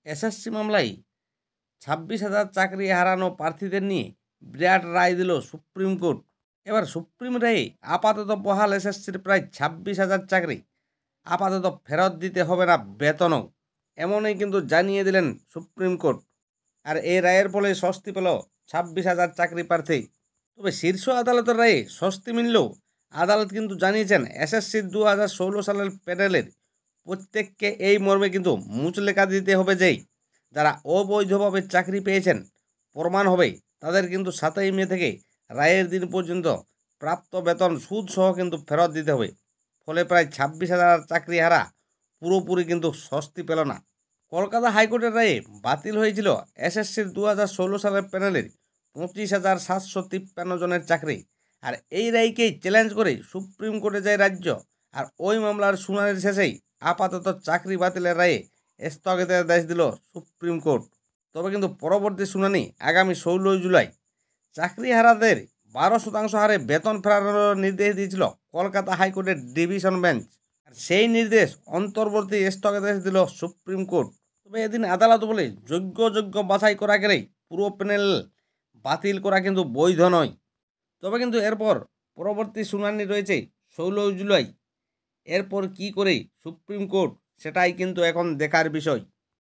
SSC মামলায় 26,000 চাকরি হারানো প্রার্থীদের নিয়ে বিরাট রায় দিল সুপ্রিম কোর্ট। এবার সুপ্রিম রায়ে আপাতত বহাল এসএসসির প্রায় 26,000 চাকরি আপাতত ফেরত দিতে হবে না বেতনও, এমনই কিন্তু জানিয়ে দিলেন সুপ্রিম কোর্ট। আর এই রায়ের ফলে স্বস্তি পেল 26,000 চাকরি প্রার্থী। তবে শীর্ষ আদালতের রায়ে স্বস্তি মিললেও আদালত কিন্তু জানিয়েছেন এসএসসির 2016 সালের প্যানেলের প্রত্যেককে এই মর্মে কিন্তু মুচলেখা দিতে হবে যে যারা অবৈধভাবে চাকরি পেয়েছেন প্রমাণ হবে তাদের কিন্তু 7ই মে থেকে রায়ের দিন পর্যন্ত প্রাপ্ত বেতন সুদ সহ কিন্তু ফেরত দিতে হবে। ফলে প্রায় 26,000 চাকরি হারা পুরোপুরি কিন্তু স্বস্তি পেল না। কলকাতা হাইকোর্টের রায়ে বাতিল হয়েছিল এসএসসির 2016 সালের প্যানেলের 25,753 জনের চাকরি। আর এই রায়কেই চ্যালেঞ্জ করে সুপ্রিম কোর্টে যায় রাজ্য। আর ওই মামলার শুনানির শেষেই আপাতত চাকরি বাতিলের রায়ে স্থগিতাদেশ দিল সুপ্রিম কোর্ট। তবে কিন্তু পরবর্তী শুনানি আগামী 16 জুলাই। চাকরি হারাদের 12% হারে বেতন ফেরানোর নির্দেশ দিয়েছিল কলকাতা হাইকোর্টের ডিভিশন বেঞ্চ। আর সেই নির্দেশ অন্তর্বর্তী স্থগিতাদেশ দিল সুপ্রিম কোর্ট। তবে এদিন আদালত বলে যোগ্য বাছাই করা গেলেই পুরো প্যানেল বাতিল করা কিন্তু বৈধ নয়। তবে কিন্তু এরপর পরবর্তী শুনানি রয়েছে 16 জুলাই। এরপর কি করে সুপ্রিম কোর্ট সেটাই কিন্তু এখন দেখার বিষয়।